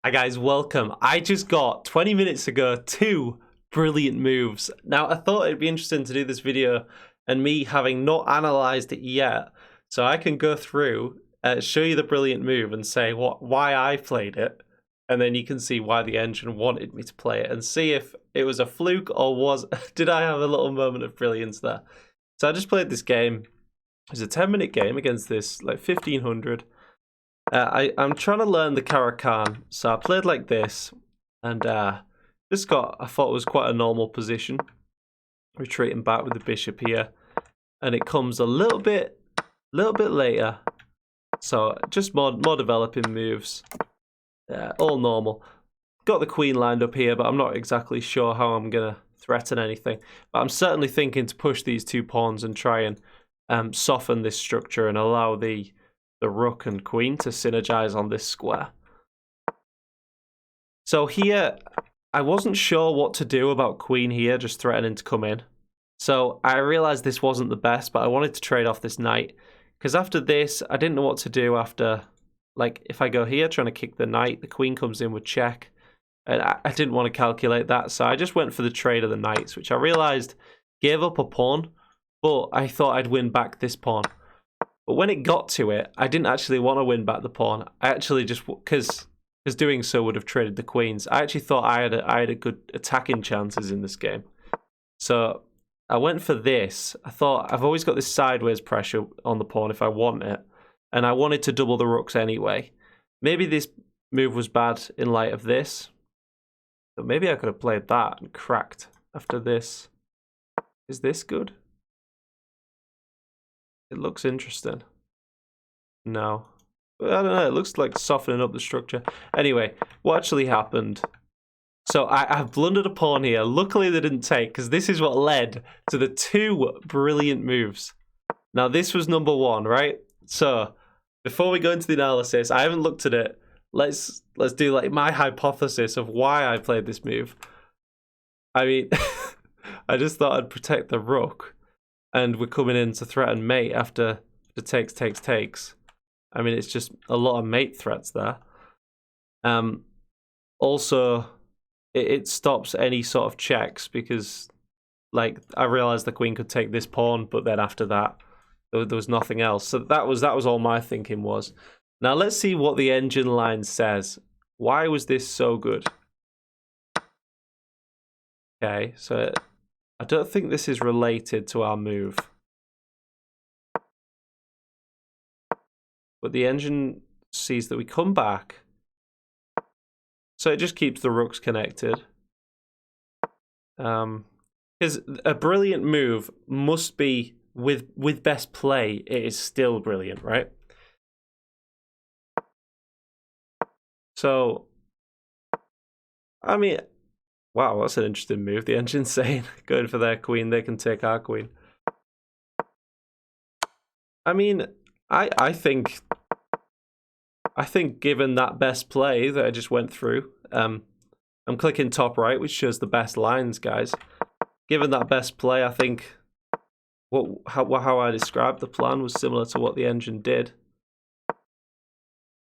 Hi guys, welcome. I just got 20 minutes ago 2 brilliant moves. Now I thought it'd be interesting to do this video and me having not analyzed it yet, so I can go through, show you the brilliant move and say why I played it, and then you can see why the engine wanted me to play it and see if it was a fluke or did I have a little moment of brilliance there. So I just played this game. It's a 10-minute game against this like 1500. I'm trying to learn the Caro-Kann, so I played like this, and I thought it was quite a normal position, retreating back with the bishop here, and it comes a little bit later, so just more developing moves, all normal. Got the queen lined up here, but I'm not exactly sure how I'm gonna threaten anything. But I'm certainly thinking to push these 2 pawns and try and soften this structure and allow the rook and queen to synergize on this square. So here, I wasn't sure what to do about queen here, just threatening to come in. So I realized this wasn't the best, but I wanted to trade off this knight. Because after this, I didn't know what to do after. Like, if I go here, trying to kick the knight, the queen comes in with check. And I didn't want to calculate that, so I just went for the trade of the knights, which I realized gave up a pawn, but I thought I'd win back this pawn. But when it got to it, I didn't actually want to win back the pawn. I actually just, because doing so would have traded the queens. I actually thought I had a good attacking chances in this game. So I went for this. I thought I've always got this sideways pressure on the pawn if I want it. And I wanted to double the rooks anyway. Maybe this move was bad in light of this. But maybe I could have played that and cracked after this. Is this good? It looks interesting. No. I don't know, it looks like softening up the structure. Anyway, what actually happened? So I've blundered a pawn here. Luckily they didn't take, because this is what led to the 2 brilliant moves. Now this was number 1, right? So before we go into the analysis, I haven't looked at it. Let's do like my hypothesis of why I played this move. I mean, I just thought I'd protect the rook, and we're coming in to threaten mate after the takes. I mean, it's just a lot of mate threats there. Also, it stops any sort of checks because, like, I realized the queen could take this pawn, but then after that, there was nothing else. So that was all my thinking was. Now let's see what the engine line says. Why was this so good? Okay, so I don't think this is related to our move. But the engine sees that we come back. So it just keeps the rooks connected. Because a brilliant move must be, with best play, it is still brilliant, right? So, I mean, wow, that's an interesting move. The engine's saying, going for their queen, they can take our queen. I mean, I think given that best play that I just went through, I'm clicking top right, which shows the best lines, guys. Given that best play, I think how I described the plan was similar to what the engine did.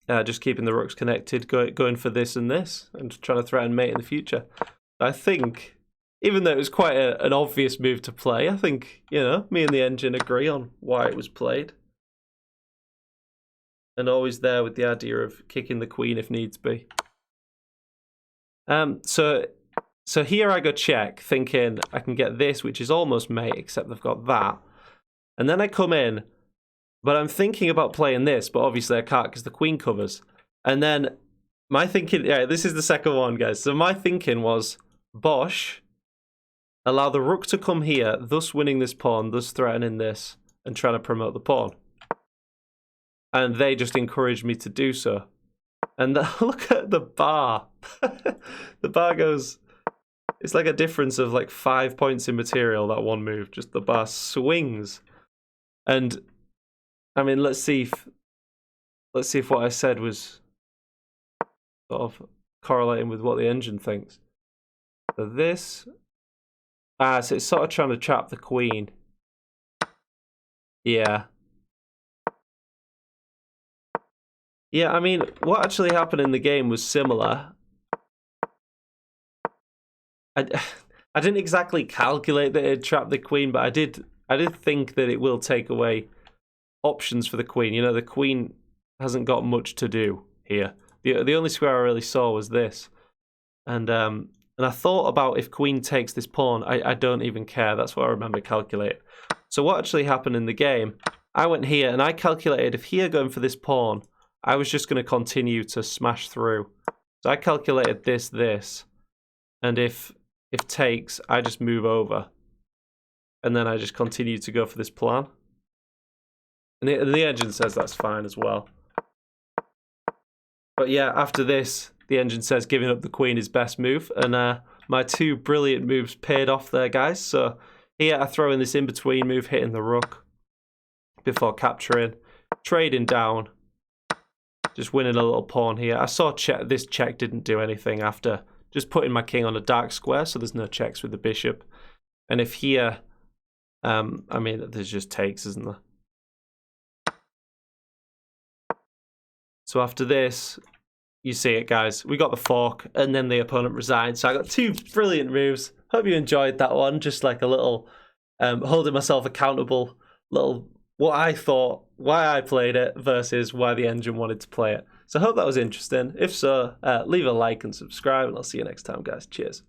Just keeping the rooks connected, going for this and this, and trying to threaten mate in the future. I think, even though it was quite an obvious move to play, I think, you know, me and the engine agree on why it was played. And always there with the idea of kicking the queen if needs be. So here I go check, thinking I can get this, which is almost mate, except they've got that. And then I come in, but I'm thinking about playing this, but obviously I can't because the queen covers. And then my thinking, yeah, this is the second one, guys. So my thinking was, Bosh, allow the rook to come here, thus winning this pawn, thus threatening this, and trying to promote the pawn. And they just encouraged me to do so. And look at the bar. The bar goes, it's like a difference of like 5 points in material, that one move. Just the bar swings. And I mean, let's see if what I said was sort of correlating with what the engine thinks. So this, so it's sort of trying to trap the queen. Yeah. Yeah, I mean, what actually happened in the game was similar. I didn't exactly calculate that it trapped the queen, but I did think that it will take away options for the queen. You know, the queen hasn't got much to do here. The only square I really saw was this. And I thought about if queen takes this pawn, I don't even care. That's what I remember calculating. So what actually happened in the game, I went here and I calculated if here going for this pawn, I was just going to continue to smash through. So I calculated this, and if takes, I just move over. And then I just continue to go for this plan. And the engine says that's fine as well. But yeah, after this, the engine says giving up the queen is best move. And my two brilliant moves paid off there, guys. So here I throw in this in-between move, hitting the rook before capturing, trading down, just winning a little pawn here. I saw this check didn't do anything after just putting my king on a dark square, so there's no checks with the bishop. And if here, I mean, there's just takes, isn't there? So after this, you see it, guys. We got the fork, and then the opponent resigned. So I got two brilliant moves. Hope you enjoyed that one. Just like a little holding myself accountable, little what I thought, why I played it versus why the engine wanted to play it. So I hope that was interesting. If so, leave a like and subscribe, and I'll see you next time, guys. Cheers.